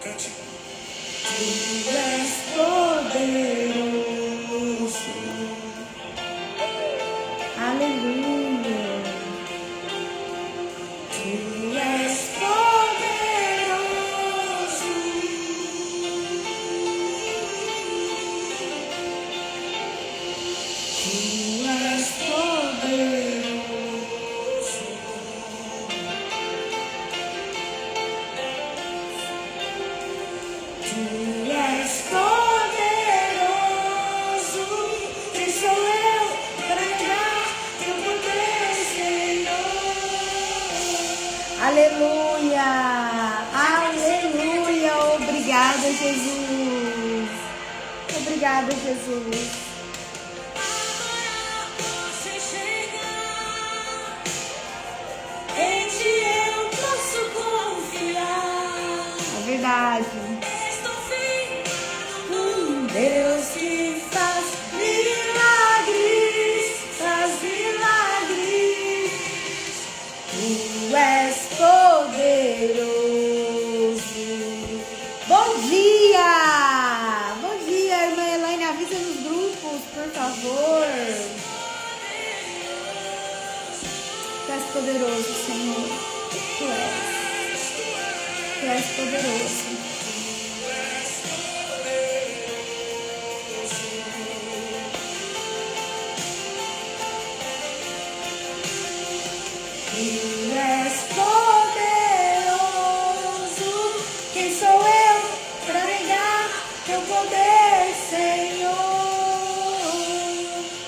Cante. Tu és poderoso. Aleluia. Tu és poderoso. Tu és poderoso. Tu és poderoso. Quem sou eu para negar teu poder, Senhor? Aleluia. Aleluia. Obrigada, Jesus. Obrigada, Jesus. Agora posso enxergar. Em ti eu posso confiar. É verdade. Estou firme. Deus que faz milagres, faz milagres. Tu és poderoso. Bom dia! Bom dia, irmã Elaine. Avisa nos grupos, por favor. Tu és poderoso, Senhor. Tu és. Tu és poderoso. Tu és poderoso. Quem sou eu para negar teu poder, Senhor?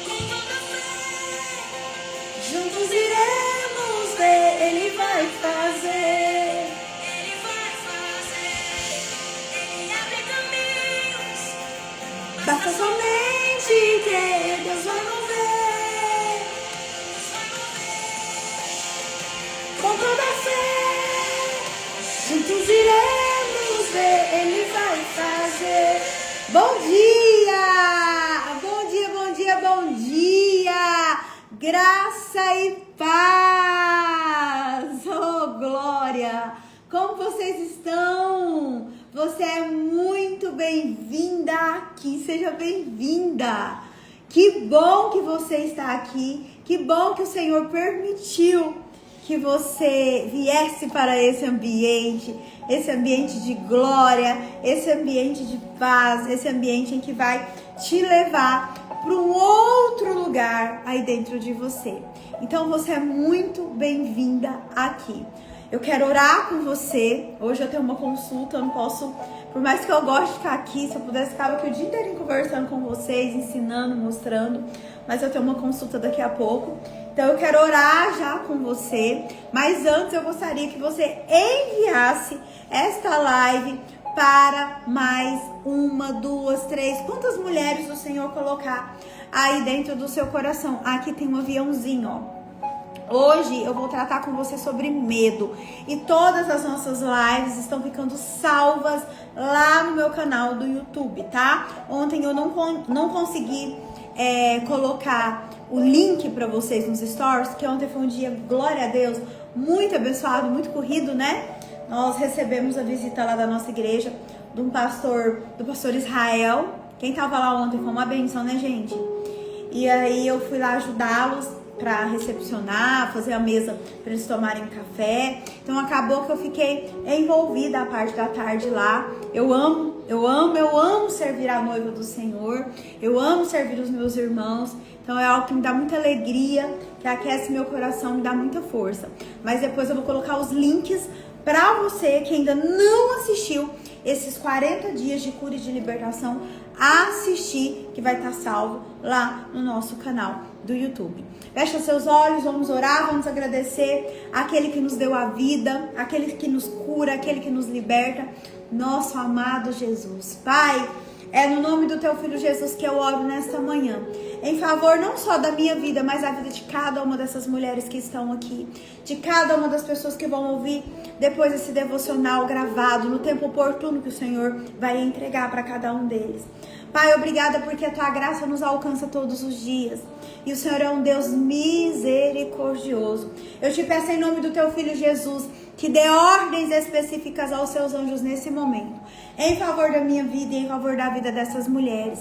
Com toda fé, juntos iremos ver. Ele vai fazer. Ele vai fazer. Ele abre caminhos. Basta somente crer. Deus vai mover. Com toda fé, juntos iremos ver, Ele vai fazer. Bom dia! Bom dia, bom dia, bom dia! Graça e paz! Oh, glória! Como vocês estão? Você é muito bem-vinda aqui, seja bem-vinda! Que bom que você está aqui, que bom que o Senhor permitiu que você viesse para esse ambiente de glória, esse ambiente de paz, esse ambiente em que vai te levar para um outro lugar aí dentro de você. Então você é muito bem-vinda aqui. Eu quero orar com você. Hoje eu tenho uma consulta, eu não posso, por mais que eu goste de ficar aqui, se eu pudesse ficar aqui o dia inteiro conversando com vocês, ensinando, mostrando, mas eu tenho uma consulta daqui a pouco. Então eu quero orar já com você, mas antes eu gostaria que você enviasse esta live para mais uma, duas, três, quantas mulheres o Senhor colocar aí dentro do seu coração. Aqui tem um aviãozinho, ó. Hoje eu vou tratar com você sobre medo e todas as nossas lives estão ficando salvas lá no meu canal do YouTube, tá? Ontem eu não consegui colocar o link para vocês nos stories, que ontem foi um dia, glória a Deus, muito abençoado, muito corrido, né? Nós recebemos a visita lá da nossa igreja do pastor Israel. Quem tava lá ontem foi uma bênção, né, gente? E aí eu fui lá ajudá-los para recepcionar, fazer a mesa para eles tomarem café. Então acabou que eu fiquei envolvida a parte da tarde lá. Eu amo servir a noiva do Senhor. Eu amo servir os meus irmãos. Então é algo que me dá muita alegria, que aquece meu coração, me dá muita força. Mas depois eu vou colocar os links para você que ainda não assistiu esses 40 dias de cura e de libertação, assistir, que vai estar salvo lá no nosso canal do YouTube. Fecha seus olhos, vamos orar, vamos agradecer aquele que nos deu a vida, aquele que nos cura, aquele que nos liberta, nosso amado Jesus. Pai, é no nome do teu filho Jesus que eu oro nesta manhã, em favor não só da minha vida, mas da vida de cada uma dessas mulheres que estão aqui, de cada uma das pessoas que vão ouvir depois esse devocional gravado no tempo oportuno que o Senhor vai entregar para cada um deles. Pai, obrigada porque a tua graça nos alcança todos os dias. E o Senhor é um Deus misericordioso. Eu te peço em nome do teu Filho Jesus, que dê ordens específicas aos seus anjos nesse momento, em favor da minha vida e em favor da vida dessas mulheres.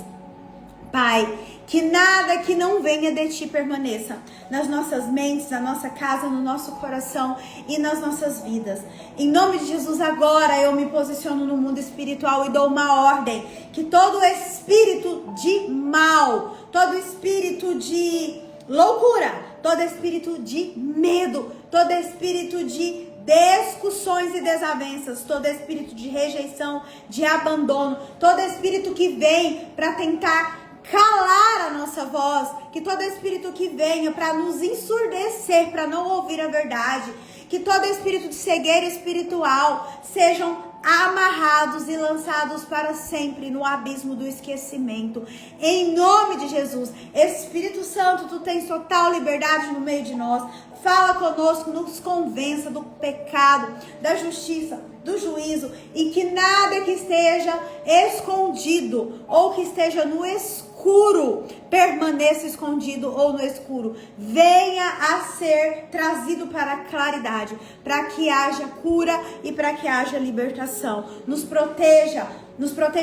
Pai, que nada que não venha de ti permaneça nas nossas mentes, na nossa casa, no nosso coração e nas nossas vidas. Em nome de Jesus, agora eu me posiciono no mundo espiritual e dou uma ordem, que todo espírito de mal, todo espírito de loucura, todo espírito de medo, todo espírito de discussões e desavenças, todo espírito de rejeição, de abandono, todo espírito que vem para tentar calar a nossa voz, que todo espírito que venha para nos ensurdecer, para não ouvir a verdade, que todo espírito de cegueira espiritual sejam amarrados e lançados para sempre no abismo do esquecimento. Em nome de Jesus, Espírito Santo, tu tens total liberdade no meio de nós. Fala conosco, nos convença do pecado, da justiça, do juízo, e que nada que esteja escondido ou que esteja no escuro permaneça escondido ou no escuro. Venha a ser trazido para a claridade, para que haja cura e para que haja libertação. Nos proteja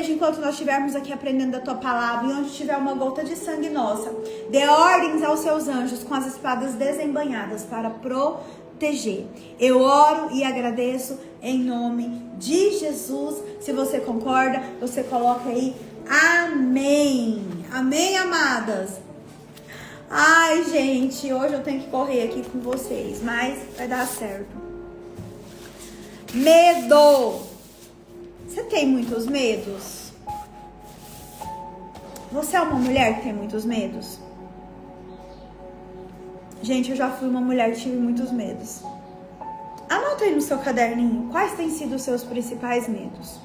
enquanto nós estivermos aqui aprendendo da tua palavra, e onde tiver uma gota de sangue nossa, dê ordens aos seus anjos com as espadas desembainhadas para proteger. Eu oro e agradeço em nome de Jesus. Se você concorda, você coloca aí amém. Amém, amadas? Ai, gente, hoje eu tenho que correr aqui com vocês, mas vai dar certo. Medo. Você tem muitos medos? Você é uma mulher que tem muitos medos? Gente, eu já fui uma mulher que tive muitos medos. Anota aí no seu caderninho quais têm sido os seus principais medos.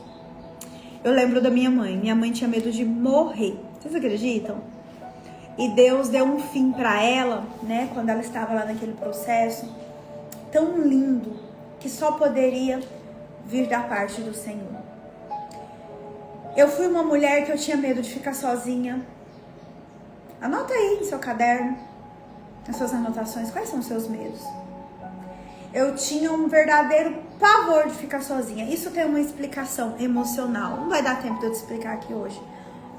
Eu lembro da minha mãe. Minha mãe tinha medo de morrer. Vocês acreditam? E Deus deu um fim para ela, né? Quando ela estava lá naquele processo tão lindo, que só poderia vir da parte do Senhor. Eu fui uma mulher que eu tinha medo de ficar sozinha. Anota aí no seu caderno, nas suas anotações, quais são os seus medos. Eu tinha um verdadeiro pavor de ficar sozinha. Isso tem uma explicação emocional. Não vai dar tempo de eu te explicar aqui hoje,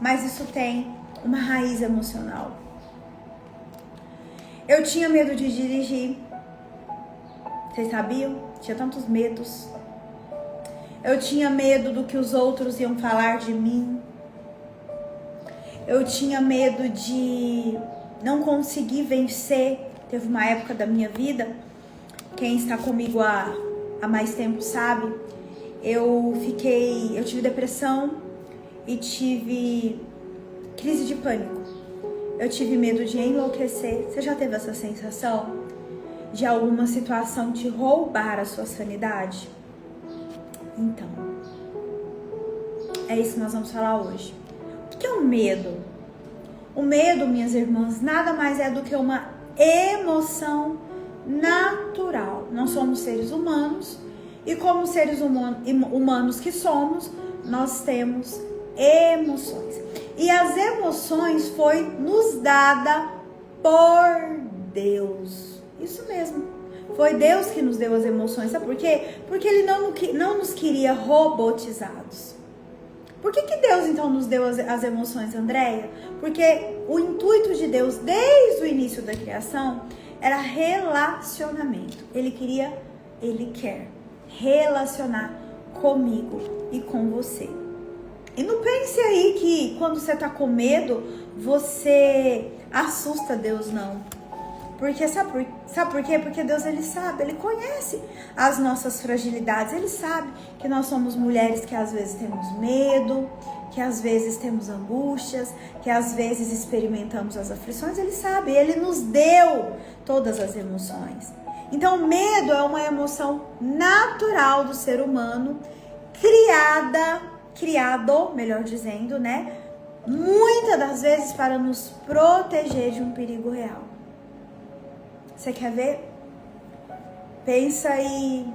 mas isso tem uma raiz emocional. Eu tinha medo de dirigir. Vocês sabiam? Tinha tantos medos. Eu tinha medo do que os outros iam falar de mim. Eu tinha medo de não conseguir vencer. Teve uma época da minha vida, quem está comigo há mais tempo sabe, eu tive depressão e tive crise de pânico. Eu tive medo de enlouquecer. Você já teve essa sensação de alguma situação te roubar a sua sanidade? Então, é isso que nós vamos falar hoje. O que é o medo? O medo, minhas irmãs, nada mais é do que uma emoção natural. Nós somos seres humanos e como seres humanos que somos, nós temos emoções. E as emoções foi nos dada por Deus. Isso mesmo. Foi Deus que nos deu as emoções. Sabe por quê? Porque Ele não nos queria robotizados. Por que Deus então nos deu as emoções, Andréia? Porque o intuito de Deus desde o início da criação era relacionamento. Ele quer relacionar comigo e com você. E não pense aí que quando você tá com medo, você assusta Deus, não. Porque sabe por quê? Porque Deus, Ele sabe, Ele conhece as nossas fragilidades. Ele sabe que nós somos mulheres que às vezes temos medo, que às vezes temos angústias, que às vezes experimentamos as aflições. Ele sabe, Ele nos deu todas as emoções. Então, medo é uma emoção natural do ser humano, criado, melhor dizendo, né? Muitas das vezes para nos proteger de um perigo real. Você quer ver? Pensa aí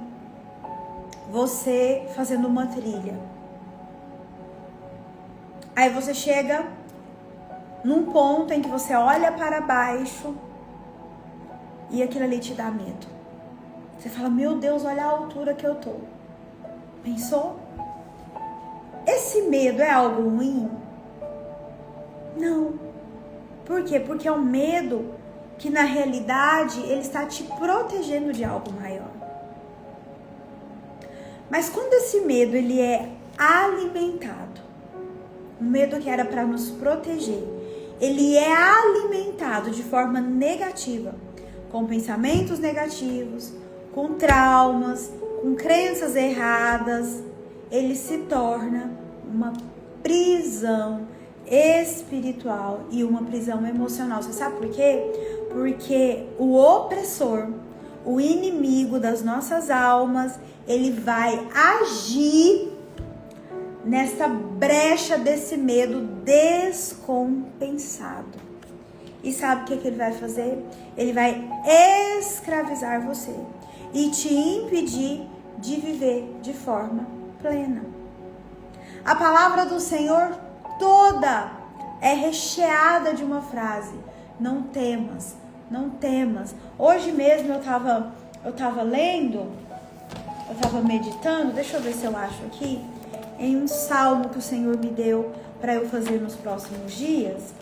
você fazendo uma trilha. Aí você chega num ponto em que você olha para baixo e aquilo ali te dá medo. Você fala, meu Deus, olha a altura que eu tô. Pensou? Esse medo é algo ruim? Não. Por quê? Porque é um medo que na realidade ele está te protegendo de algo maior. Mas quando esse medo ele é alimentado, o medo que era para nos proteger, ele é alimentado de forma negativa, com pensamentos negativos, com traumas, com crenças erradas, ele se torna uma prisão espiritual e uma prisão emocional. Você sabe por quê? Porque o opressor, o inimigo das nossas almas, ele vai agir nessa brecha desse medo descompensado. E sabe o que ele vai fazer? Ele vai escravizar você e te impedir de viver de forma plena. A palavra do Senhor toda é recheada de uma frase: não temas, não temas. Hoje mesmo eu tava lendo, eu tava meditando, deixa eu ver se eu acho aqui, em um salmo que o Senhor me deu para eu fazer nos próximos dias.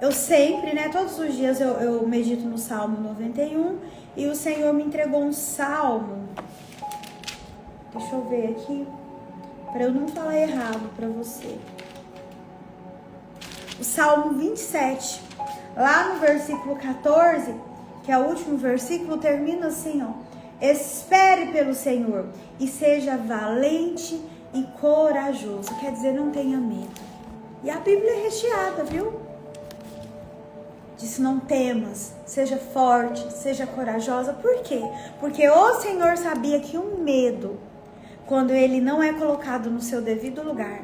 Eu sempre, todos os dias eu medito no Salmo 91 e o Senhor me entregou um salmo. Deixa eu ver aqui, para eu não falar errado para você. O Salmo 27, lá no versículo 14, que é o último versículo, termina assim, ó: espere pelo Senhor e seja valente e corajoso. Quer dizer, não tenha medo. E a Bíblia é recheada, viu? Diz: não temas, seja forte, seja corajosa. Por quê? Porque o Senhor sabia que o medo, quando ele não é colocado no seu devido lugar,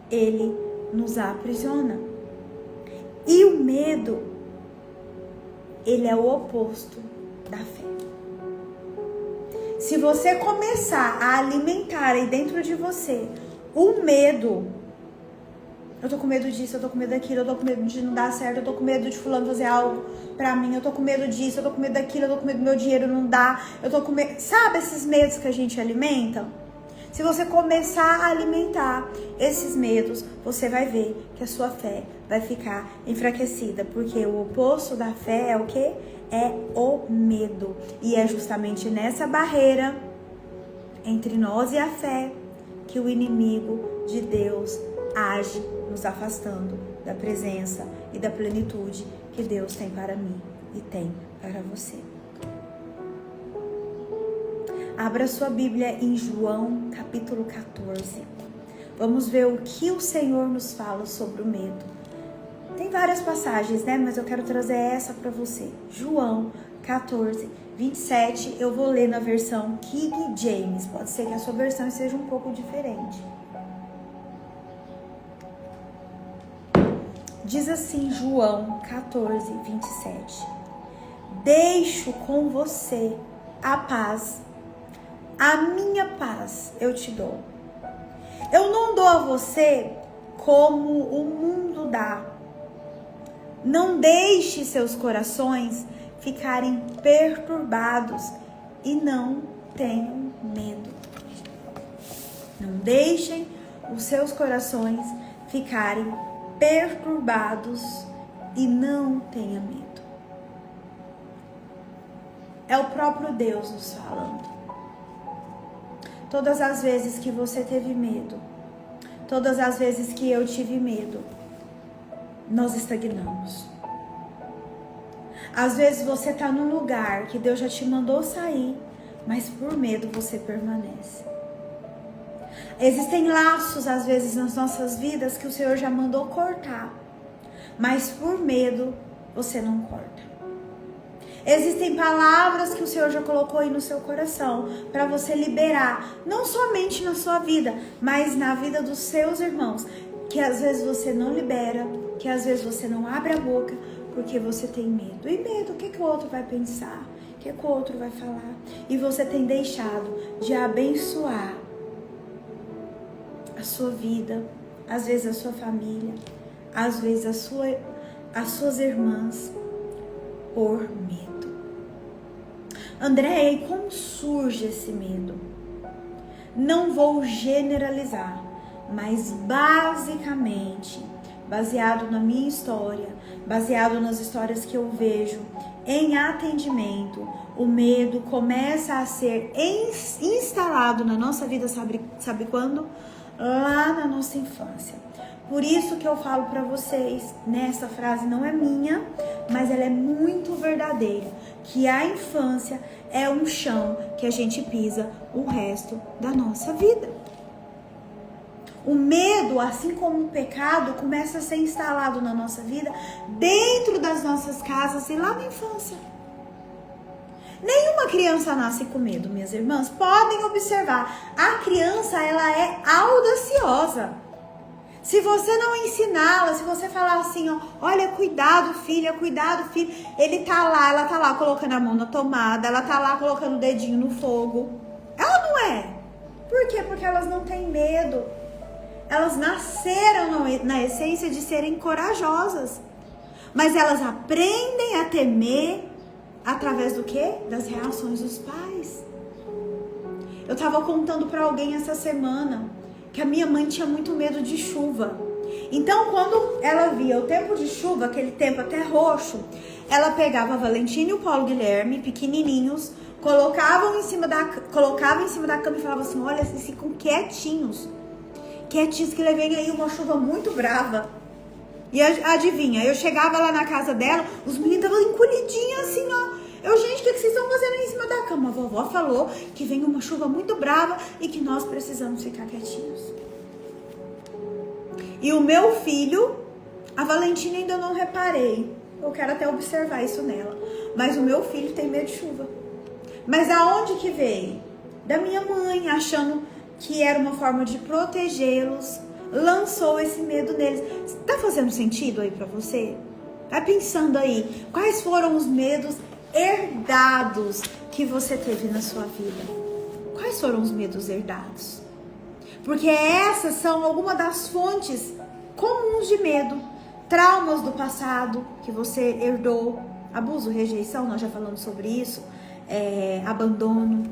ele nos aprisiona. E o medo, ele é o oposto da fé. Se você começar a alimentar aí dentro de você o medo, eu tô com medo disso, eu tô com medo daquilo, eu tô com medo de não dar certo, eu tô com medo de fulano fazer algo pra mim, eu tô com medo disso, eu tô com medo daquilo, eu tô com medo do meu dinheiro não dar, eu tô com medo... Sabe esses medos que a gente alimenta? Se você começar a alimentar esses medos, você vai ver que a sua fé vai ficar enfraquecida, porque o oposto da fé é o quê? É o medo. E é justamente nessa barreira entre nós e a fé que o inimigo de Deus age, nos afastando da presença e da plenitude que Deus tem para mim e tem para você. Abra sua Bíblia em João capítulo 14. Vamos ver o que o Senhor nos fala sobre o medo. Tem várias passagens, mas eu quero trazer essa para você. João 14, 27. Eu vou ler na versão King James. Pode ser que a sua versão seja um pouco diferente. Diz assim, João 14, 27. Deixo com você a paz. A minha paz eu te dou. Eu não dou a você como o mundo dá. Não deixe seus corações ficarem perturbados e não tenham medo. Não deixem os seus corações ficarem perturbados e não tenham medo. É o próprio Deus nos falando. Todas as vezes que você teve medo, todas as vezes que eu tive medo, nós estagnamos. Às vezes você está num lugar que Deus já te mandou sair, mas por medo você permanece. Existem laços, às vezes, nas nossas vidas que o Senhor já mandou cortar, mas por medo você não corta. Existem palavras que o Senhor já colocou aí no seu coração para você liberar, não somente na sua vida, mas na vida dos seus irmãos, que às vezes você não libera, que às vezes você não abre a boca, porque você tem medo. E medo, o que o outro vai pensar? O que o outro vai falar? E você tem deixado de abençoar a sua vida, às vezes a sua família, às vezes as suas irmãs, por medo. Andréia, e como surge esse medo? Não vou generalizar, mas basicamente, baseado na minha história, baseado nas histórias que eu vejo em atendimento, o medo começa a ser instalado na nossa vida, sabe quando? Lá na nossa infância. Por isso que eu falo para vocês, nessa frase não é minha, mas ela é muito verdadeira, que a infância é um chão que a gente pisa o resto da nossa vida. O medo, assim como o pecado, começa a ser instalado na nossa vida, dentro das nossas casas e lá na infância. Nenhuma criança nasce com medo, minhas irmãs. Podem observar, a criança, ela é audaciosa. Se você não ensiná-la, se você falar assim, ó, olha, cuidado, filha, ele tá lá, ela tá lá colocando a mão na tomada, ela tá lá colocando o dedinho no fogo. Ela não é. Por quê? Porque elas não têm medo. Elas nasceram na essência de serem corajosas. Mas elas aprendem a temer através do quê? Das reações dos pais. Eu tava contando pra alguém essa semana que a minha mãe tinha muito medo de chuva. Então, quando ela via o tempo de chuva, aquele tempo até roxo, ela pegava a Valentina e o Paulo Guilherme, pequenininhos, colocava em cima da cama e falava assim, olha, vocês ficam quietinhos que vem aí uma chuva muito brava. E adivinha, eu chegava lá na casa dela, os meninos estavam encolhidinhos assim, ó. Gente, o que vocês estão fazendo em cima da cama? A vovó falou que vem uma chuva muito brava e que nós precisamos ficar quietinhos. E o meu filho, a Valentina ainda não reparei. Eu quero até observar isso nela. Mas o meu filho tem medo de chuva. Mas aonde que veio? Da minha mãe, achando que era uma forma de protegê-los, lançou esse medo neles. Tá fazendo sentido aí pra você? Vai pensando aí, quais foram os medos herdados que você teve na sua vida? Quais foram os medos herdados? Porque essas são algumas das fontes comuns de medo. Traumas do passado que você herdou, abuso, rejeição, nós já falamos sobre isso, abandono,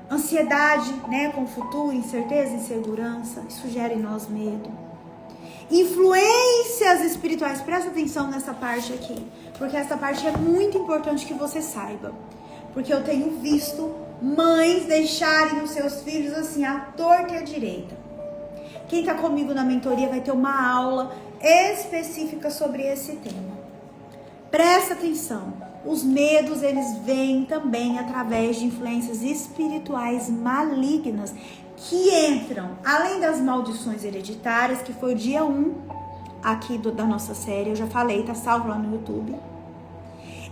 ansiedade, né, com o futuro, incerteza, insegurança, isso gera em nós medo. Influências espirituais, presta atenção nessa parte aqui, porque essa parte é muito importante que você saiba, porque eu tenho visto mães deixarem os seus filhos assim, à torta e à direita. Quem tá comigo na mentoria vai ter uma aula específica sobre esse tema. Presta atenção, os medos, eles vêm também através de influências espirituais malignas, que entram, além das maldições hereditárias, que foi o dia 1 aqui da nossa série, eu já falei, tá salvo lá no YouTube.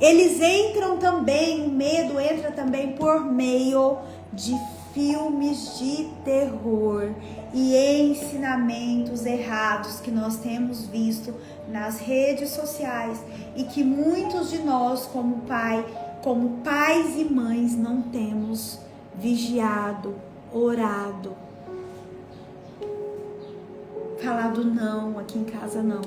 Eles entram também, o medo entra também por meio de filmes de terror e ensinamentos errados que nós temos visto nas redes sociais e que muitos de nós, como pais e mães, não temos vigiado, orado, falado não, aqui em casa não.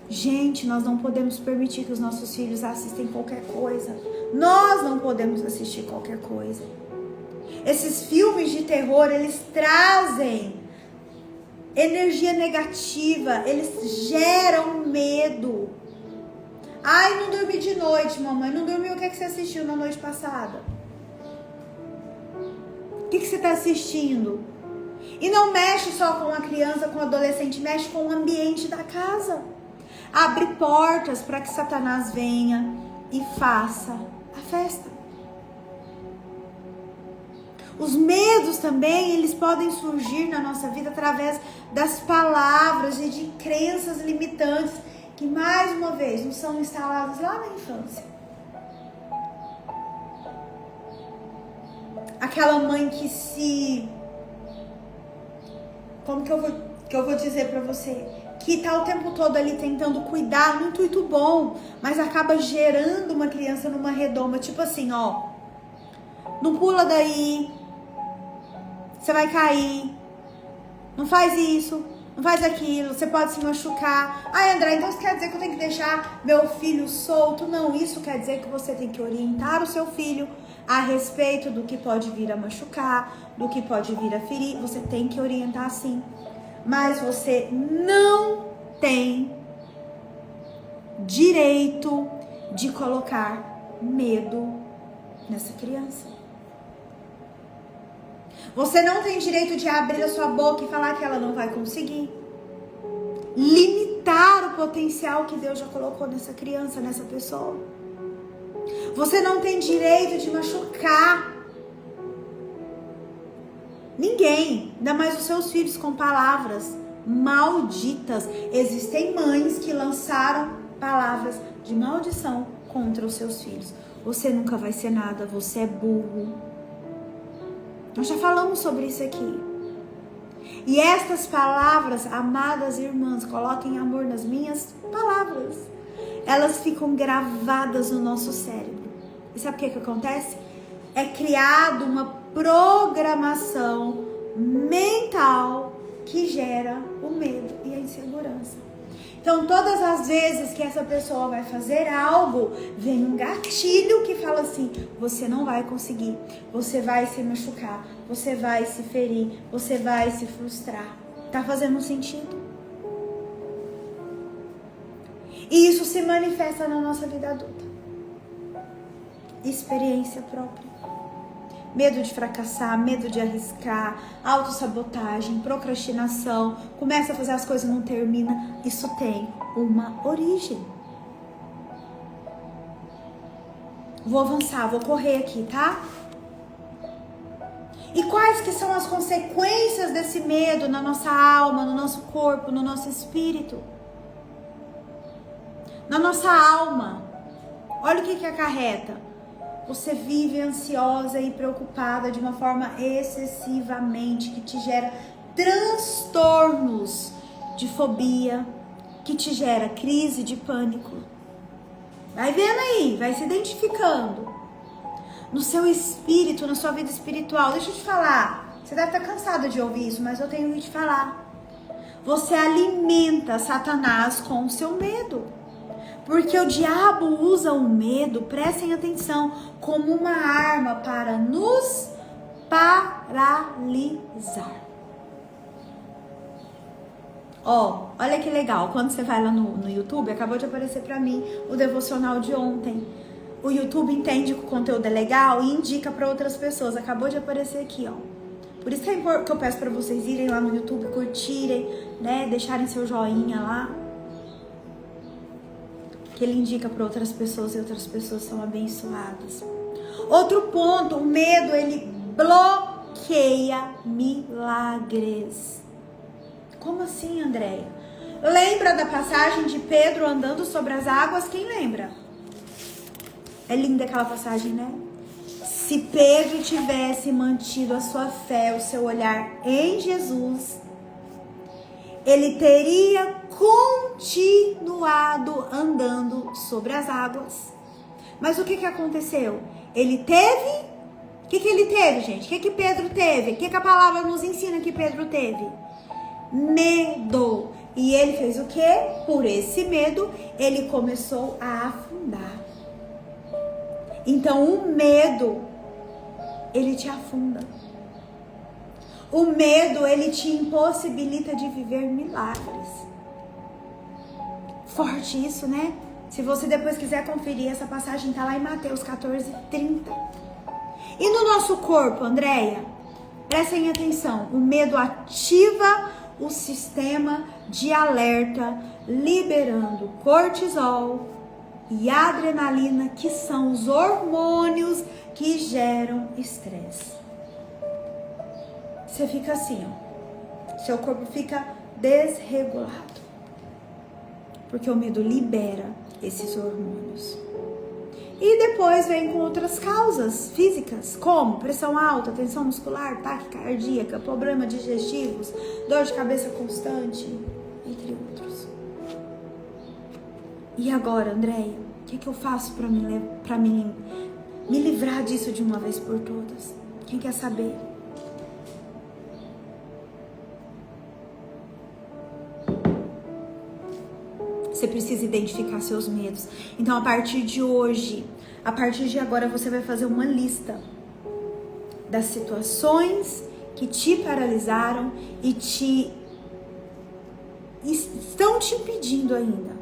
Gente, nós não podemos permitir que os nossos filhos assistam qualquer coisa. Nós não podemos assistir qualquer coisa. Esses filmes de terror, eles trazem energia negativa, eles geram medo. Ai, não dormi de noite, mamãe, não dormiu, o que você assistiu na noite passada? O que você está assistindo? E não mexe só com a criança, com o adolescente, mexe com o ambiente da casa. Abre portas para que Satanás venha e faça a festa. Os medos também, eles podem surgir na nossa vida através das palavras e de crenças limitantes que, mais uma vez, nos são instaladas lá na infância. Aquela mãe como que eu vou dizer pra você? que tá o tempo todo ali tentando cuidar, no intuito bom, mas acaba gerando uma criança numa redoma, tipo assim, ó, não pula daí, você vai cair, não faz isso, não faz aquilo, você pode se machucar. Ai, André, então isso quer dizer que eu tenho que deixar meu filho solto? Não, isso quer dizer que você tem que orientar o seu filho a respeito do que pode vir a machucar, do que pode vir a ferir. Você tem que orientar sim, mas você não tem direito de colocar medo nessa criança. Você não tem direito de abrir a sua boca e falar que ela não vai conseguir. Limitar o potencial que Deus já colocou nessa criança, nessa pessoa. Você não tem direito de machucar ninguém, ainda mais os seus filhos, com palavras malditas. Existem mães que lançaram palavras de maldição contra os seus filhos. Você nunca vai ser nada, você é burro. Nós já falamos sobre isso aqui. E estas palavras, amadas irmãs, coloquem amor nas minhas palavras. Elas ficam gravadas no nosso cérebro. E sabe o que acontece? É criado uma programação mental que gera o medo e a insegurança. Então, todas as vezes que essa pessoa vai fazer algo, vem um gatilho que fala assim: você não vai conseguir, você vai se machucar, você vai se ferir, você vai se frustrar. Tá fazendo sentido? E isso se manifesta na nossa vida adulta. Experiência própria. Medo de fracassar, medo de arriscar, autossabotagem, procrastinação, começa a fazer as coisas e não termina. Isso tem uma origem. Vou avançar, vou correr aqui, tá? E quais que são as consequências desse medo na nossa alma, no nosso corpo, no nosso espírito? Na nossa alma. Olha o que acarreta. Você vive ansiosa e preocupada de uma forma excessivamente, que te gera transtornos de fobia, que te gera crise de pânico. Vai vendo aí, vai se identificando. No seu espírito, na sua vida espiritual, deixa eu te falar. Você deve estar cansada de ouvir isso, mas eu tenho que te falar. Você alimenta Satanás com o seu medo. Porque o diabo usa o medo, prestem atenção, como uma arma para nos paralisar. Ó, olha que legal, quando você vai lá no YouTube, acabou de aparecer pra mim o devocional de ontem. O YouTube entende que o conteúdo é legal e indica para outras pessoas. Acabou de aparecer aqui, ó. Por isso que eu peço pra vocês irem lá no YouTube, curtirem, né, deixarem seu joinha lá. Que ele indica para outras pessoas e outras pessoas são abençoadas. Outro ponto, o medo, ele bloqueia milagres. Como assim, Andréia? Lembra da passagem de Pedro andando sobre as águas? Quem lembra? É linda aquela passagem, né? Se Pedro tivesse mantido a sua fé, o seu olhar em Jesus, ele teria continuado andando sobre as águas. Mas o que aconteceu? Ele teve... O que ele teve, gente? O que Pedro teve? O que a palavra nos ensina que Pedro teve? Medo. E ele fez o quê? Por esse medo, ele começou a afundar. Então, o medo, ele te afunda. O medo, ele te impossibilita de viver milagres. Forte isso, né? Se você depois quiser conferir, essa passagem tá lá em Mateus 14:30. E no nosso corpo, Andréia, prestem atenção. O medo ativa o sistema de alerta, liberando cortisol e adrenalina, que são os hormônios que geram estresse. Você fica assim, ó. Seu corpo fica desregulado. Porque o medo libera esses hormônios. E depois vem com outras causas físicas, como pressão alta, tensão muscular, taque cardíaca, problema digestivos, dor de cabeça constante, entre outros. E agora, Andréia, o que eu faço para me livrar disso de uma vez por todas? Quem quer saber? Você precisa identificar seus medos. Então, a partir de hoje, a partir de agora, você vai fazer uma lista das situações que te paralisaram e estão te impedindo ainda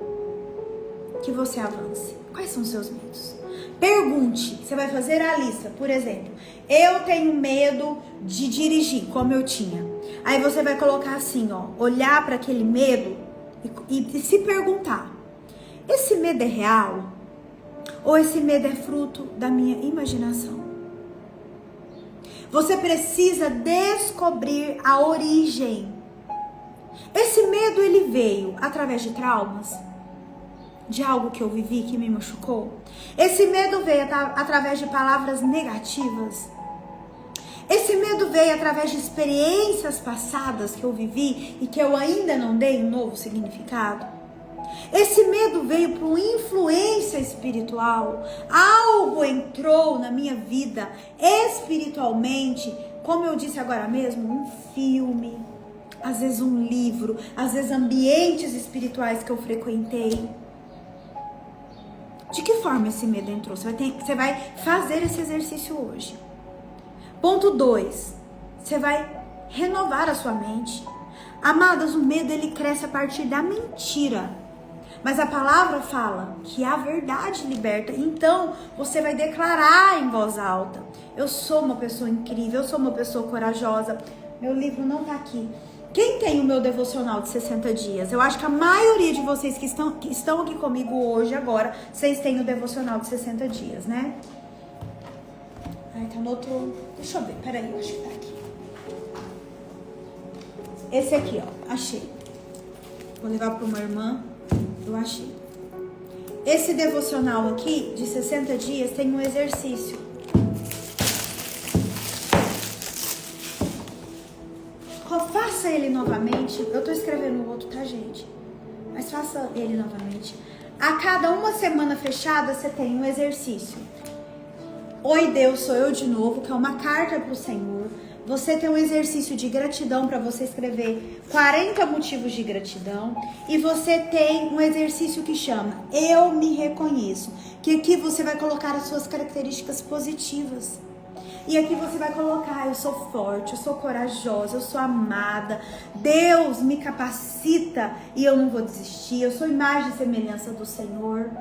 que você avance. Quais são os seus medos? Pergunte. Você vai fazer a lista. Por exemplo, eu tenho medo de dirigir, como eu tinha. Aí você vai colocar assim, ó, olhar para aquele medo e se perguntar: esse medo é real? Ou esse medo é fruto da minha imaginação? Você precisa descobrir a origem. Esse medo, ele veio através de traumas? De algo que eu vivi que me machucou? Esse medo veio através de palavras negativas? Esse medo veio através de experiências passadas que eu vivi e que eu ainda não dei um novo significado? Esse medo veio por influência espiritual? Algo entrou na minha vida espiritualmente, como eu disse agora mesmo, um filme, às vezes um livro, às vezes ambientes espirituais que eu frequentei. De que forma esse medo entrou? Você vai fazer esse exercício hoje. Ponto 2. Você vai renovar a sua mente. Amadas, o medo, ele cresce a partir da mentira. Mas a palavra fala que a verdade liberta. Então, você vai declarar em voz alta: eu sou uma pessoa incrível, eu sou uma pessoa corajosa. Meu livro não tá aqui. Quem tem o meu devocional de 60 dias? Eu acho que a maioria de vocês que estão aqui comigo hoje, agora, vocês têm o devocional de 60 dias, né? Ai, tá no outro... Deixa eu ver, peraí, eu acho que tá aqui. Esse aqui, ó, achei. Vou levar para uma irmã, eu achei. Esse devocional aqui, de 60 dias, tem um exercício. Faça ele novamente. Eu tô escrevendo o outro, tá, gente? Mas faça ele novamente. A cada uma semana fechada, você tem um exercício. Oi, Deus, sou eu de novo, que é uma carta pro Senhor. Você tem um exercício de gratidão para você escrever 40 motivos de gratidão. E você tem um exercício que chama Eu Me Reconheço. Que aqui você vai colocar as suas características positivas. E aqui você vai colocar: eu sou forte, eu sou corajosa, eu sou amada. Deus me capacita e eu não vou desistir. Eu sou imagem e semelhança do Senhor.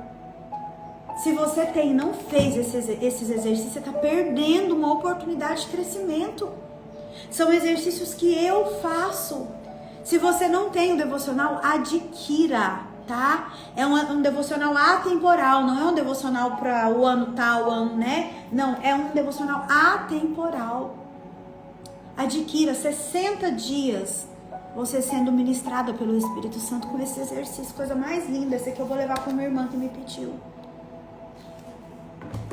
Se você não fez esses exercícios, você está perdendo uma oportunidade de crescimento. São exercícios que eu faço. Se você não tem o devocional, adquira, tá? É um devocional atemporal, não é um devocional para o ano tal, ano, né? Não, é um devocional atemporal. Adquira 60 dias você sendo ministrada pelo Espírito Santo com esse exercício. Coisa mais linda, esse aqui eu vou levar para uma irmã que me pediu.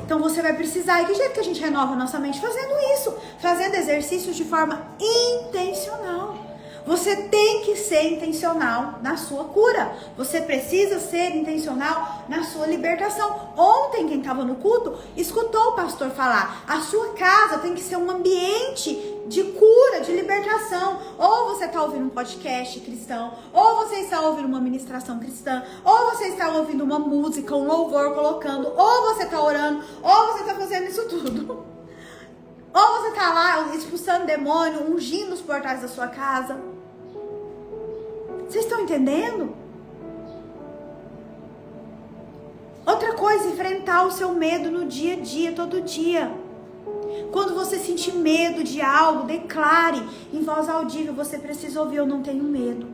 Então você vai precisar. E que jeito que a gente renova a nossa mente? Fazendo isso. Fazendo exercícios de forma intencional. Você tem que ser intencional na sua cura. Você precisa ser intencional na sua libertação. Ontem, quem estava no culto, escutou o pastor falar: a sua casa tem que ser um ambiente de cura, de libertação. Ou você está ouvindo um podcast cristão, ou você está ouvindo uma ministração cristã, ou você está ouvindo uma música, um louvor colocando, ou você está orando, ou você está fazendo isso tudo. Ou você está lá expulsando demônio, ungindo os portais da sua casa. Vocês estão entendendo? Outra coisa, enfrentar o seu medo no dia a dia, todo dia. Quando você sentir medo de algo, declare em voz audível: você precisa ouvir: eu não tenho medo,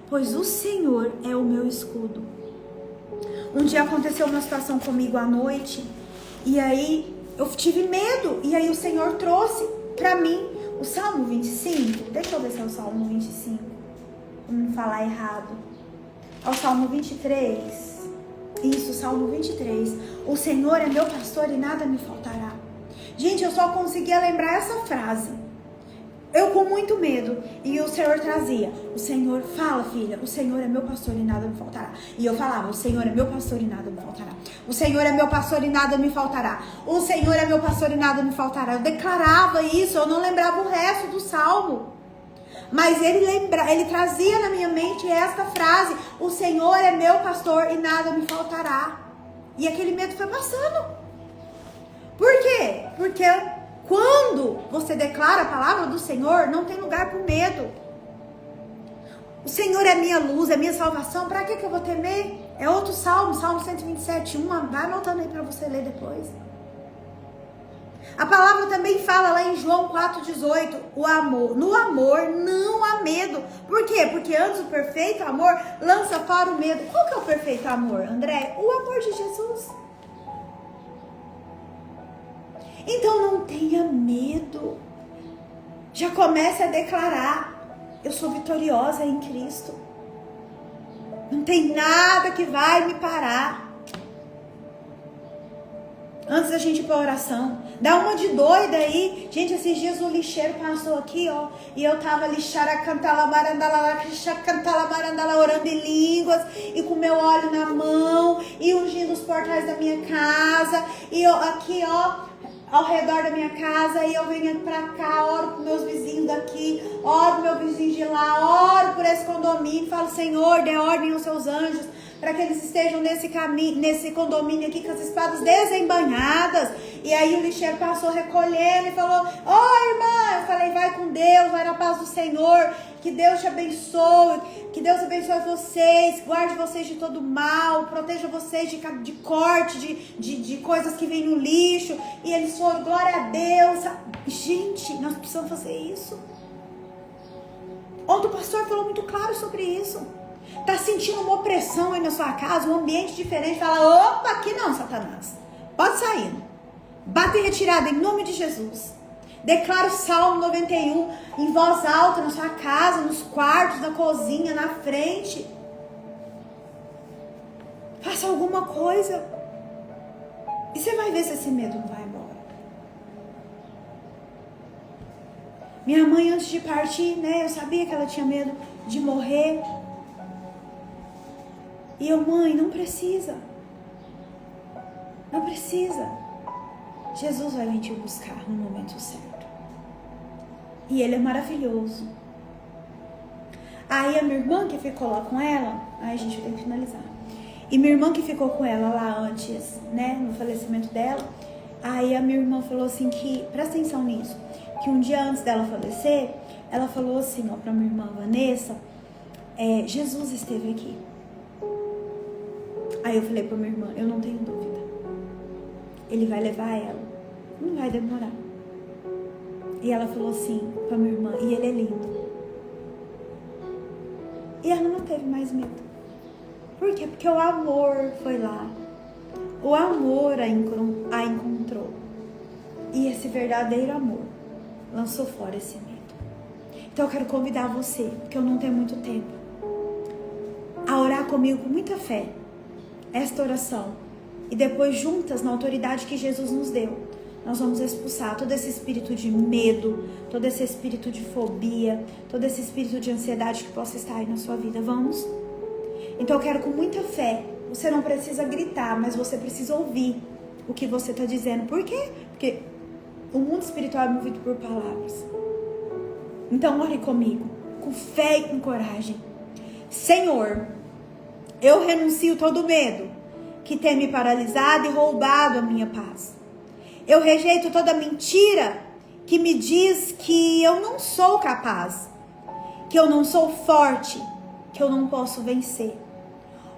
pois o Senhor é o meu escudo. Um dia aconteceu uma situação comigo à noite, e aí eu tive medo, e aí o Senhor trouxe pra mim o Salmo 25. Deixa eu ver se é o Salmo 25, pra não falar errado. É o Salmo 23. Isso, Salmo 23. O Senhor é meu pastor e nada me faltará. Gente, eu só conseguia lembrar essa frase. Eu com muito medo, e o Senhor trazia, o Senhor, fala filha, o Senhor é meu pastor e nada me faltará. E eu falava, o Senhor é meu pastor e nada me faltará. O Senhor é meu pastor e nada me faltará. O Senhor é meu pastor e nada me faltará. Eu declarava isso, eu não lembrava o resto do salmo. Mas ele trazia na minha mente esta frase, o Senhor é meu pastor e nada me faltará. E aquele medo foi passando. Por quê? Porque quando você declara a palavra do Senhor, não tem lugar para o medo. O Senhor é minha luz, é minha salvação. Para que eu vou temer? É outro salmo, Salmo 127:1. Vai anotando aí para você ler depois. A palavra também fala lá em João 4,18, o amor. No amor não há medo. Por quê? Porque antes o perfeito amor lança fora o medo. Qual que é o perfeito amor, André? O amor de Jesus. Então não tenha medo. Já comece a declarar: eu sou vitoriosa em Cristo. Não tem nada que vai me parar. Antes da gente ir pra oração, dá uma de doida aí. Gente, esses dias o lixeiro passou aqui, ó, e eu tava ali, orando em línguas, e com meu óleo na mão, e ungindo os portais da minha casa, e eu aqui, ó, ao redor da minha casa, e eu venho pra cá, oro com meus vizinhos daqui, oro pro meu vizinho de lá, oro por esse condomínio, falo: Senhor, dê ordem aos seus anjos, para que eles estejam nesse caminho, nesse condomínio aqui, com as espadas desembanhadas. E aí o lixeiro passou recolhendo e falou: irmã, eu falei: vai com Deus, vai na paz do Senhor, que Deus te abençoe, que Deus abençoe vocês, guarde vocês de todo mal, proteja vocês de corte, de coisas que vêm no lixo. E eles foram: glória a Deus. Gente, nós precisamos fazer isso. Ontem o pastor falou muito claro sobre isso. Tá sentindo uma opressão aí na sua casa, um ambiente diferente, fala: opa, aqui não, Satanás, pode sair. Bata em retirada em nome de Jesus. Declara o Salmo 91 em voz alta na sua casa, nos quartos, na cozinha, na frente. Faça alguma coisa e você vai ver se esse medo não vai embora. Minha mãe, antes de partir, né, eu sabia que ela tinha medo de morrer. E eu: mãe, não precisa. Não precisa. Jesus vai vir te buscar no momento certo. E Ele é maravilhoso. Aí a minha irmã que ficou lá com ela, aí a gente tem que finalizar. E minha irmã que ficou com ela lá antes, né, no falecimento dela, aí a minha irmã falou assim que, presta atenção nisso, que um dia antes dela falecer, ela falou assim, ó, pra minha irmã Vanessa, Jesus esteve aqui. Aí eu falei pra minha irmã: eu não tenho dúvida. Ele vai levar ela. Não vai demorar. E ela falou assim pra minha irmã: e ele é lindo. E ela não teve mais medo. Por quê? Porque o amor foi lá. O amor a encontrou. E esse verdadeiro amor lançou fora esse medo. Então eu quero convidar você, porque eu não tenho muito tempo, a orar comigo com muita fé esta oração, e depois juntas, na autoridade que Jesus nos deu, nós vamos expulsar todo esse espírito de medo, todo esse espírito de fobia, todo esse espírito de ansiedade que possa estar aí na sua vida. Vamos? Então eu quero com muita fé. Você não precisa gritar, mas você precisa ouvir o que você está dizendo. Por quê? Porque o mundo espiritual é movido por palavras. Então ore comigo, com fé e com coragem. Senhor, eu renuncio todo medo que tem me paralisado e roubado a minha paz. Eu rejeito toda mentira que me diz que eu não sou capaz, que eu não sou forte, que eu não posso vencer.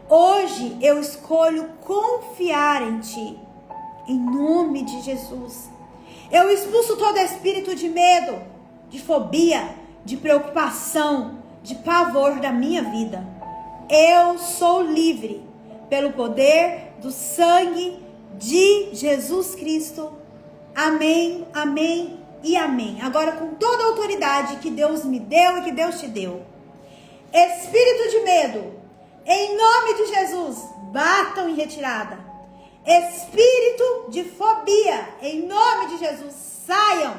Hoje eu escolho confiar em Ti, em nome de Jesus. Eu expulso todo espírito de medo, de fobia, de preocupação, de pavor da minha vida. Eu sou livre pelo poder do sangue de Jesus Cristo. Amém, amém e amém. Agora, com toda a autoridade que Deus me deu e que Deus te deu, espírito de medo, em nome de Jesus, batam em retirada. Espírito de fobia, em nome de Jesus, saiam.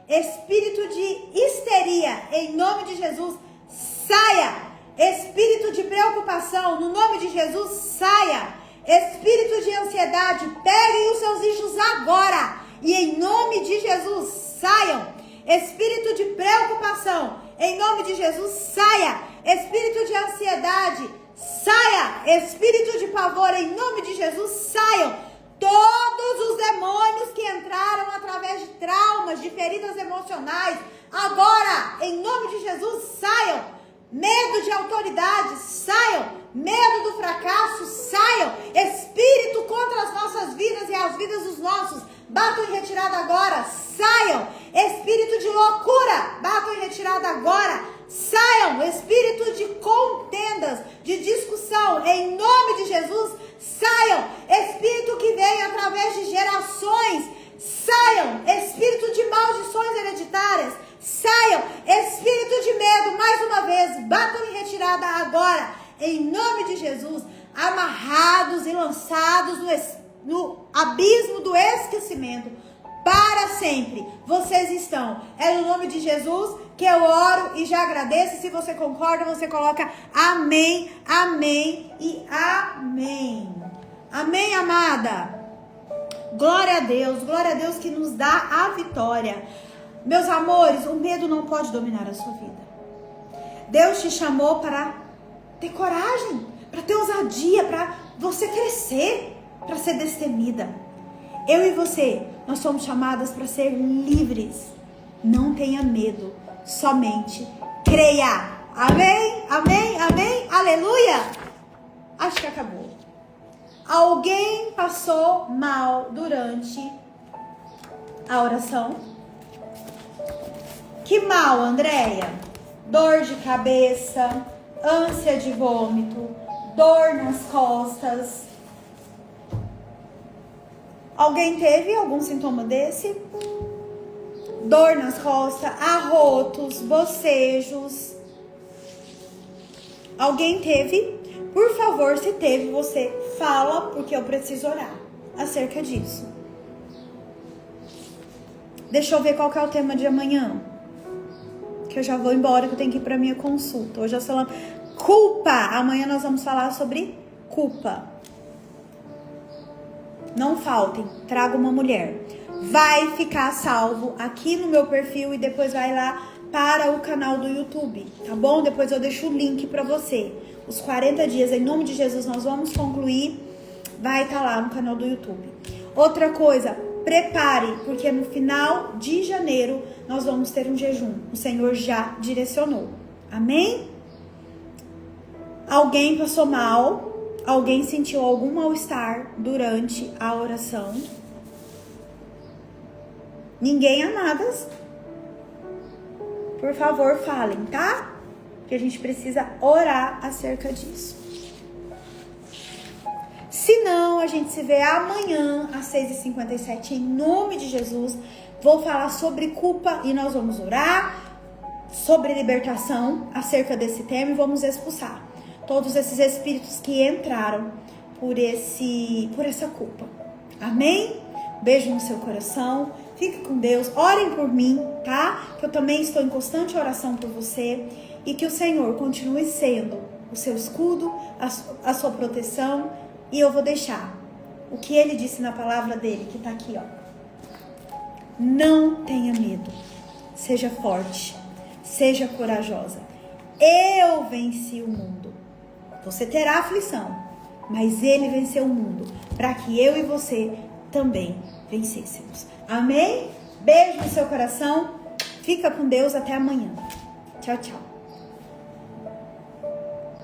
Espírito de histeria, em nome de Jesus, saia. Espírito de preocupação, no nome de Jesus, saia. Espírito de ansiedade, peguem os seus eixos agora. E em nome de Jesus, saiam. Espírito de preocupação, em nome de Jesus, saia. Espírito de ansiedade, saia. Espírito de pavor, em nome de Jesus, saiam. Todos os demônios que entraram através de traumas, de feridas emocionais, agora, em nome de Jesus, saiam. Medo de autoridade, saiam. Medo do fracasso, saiam. Espírito contra as nossas vidas e as vidas dos nossos, batam em retirada agora, saiam. Espírito de loucura, batam em retirada agora, saiam. Espírito de contendas, de discussão, em nome de Jesus, saiam. Espírito que vem através de gerações, saiam. Espírito de maldições hereditárias, saiam. Espírito de medo, mais uma vez, batam em retirada agora, em nome de Jesus, amarrados e lançados no abismo do esquecimento, para sempre. Vocês estão. É no nome de Jesus que eu oro e já agradeço. Se você concorda, você coloca amém, amém e amém. Amém, amada. Glória a Deus que nos dá a vitória. Meus amores, o medo não pode dominar a sua vida. Deus te chamou para ter coragem, para ter ousadia, para você crescer, para ser destemida. Eu e você, nós somos chamadas para ser livres. Não tenha medo, somente creia. Amém, amém, amém, aleluia. Acho que acabou. Alguém passou mal durante a oração? Que mal, Andréia? Dor de cabeça, ânsia de vômito, dor nas costas. Alguém teve algum sintoma desse? Dor nas costas, arrotos, bocejos. Alguém teve? Por favor, se teve, você fala, porque eu preciso orar acerca disso. Deixa eu ver qual que é o tema de amanhã, que eu já vou embora, que eu tenho que ir para minha consulta. Hoje eu estou falando culpa. Amanhã nós vamos falar sobre culpa. Não faltem, traga uma mulher. Vai ficar salvo aqui no meu perfil e depois vai lá para o canal do YouTube, tá bom? Depois eu deixo o link para você. Os 40 dias, em nome de Jesus, nós vamos concluir. Vai estar lá no canal do YouTube. Outra coisa, prepare, porque no final de janeiro nós vamos ter um jejum. O Senhor já direcionou. Amém? Alguém passou mal? Alguém sentiu algum mal-estar durante a oração? Ninguém, amadas? Por favor, falem, tá? Que a gente precisa orar acerca disso. Se não, a gente se vê amanhã às 6h57 em nome de Jesus. Vou falar sobre culpa e nós vamos orar sobre libertação acerca desse tema e vamos expulsar todos esses espíritos que entraram por essa culpa. Amém? Beijo no seu coração. Fique com Deus. Orem por mim, tá? Que eu também estou em constante oração por você. E que o Senhor continue sendo o seu escudo, a sua proteção. E eu vou deixar o que ele disse na palavra dele, que tá aqui, ó. Não tenha medo. Seja forte. Seja corajosa. Eu venci o mundo. Você terá aflição, mas ele venceu o mundo para que eu e você também vencêssemos. Amém? Beijo no seu coração. Fica com Deus. Até amanhã. Tchau, tchau.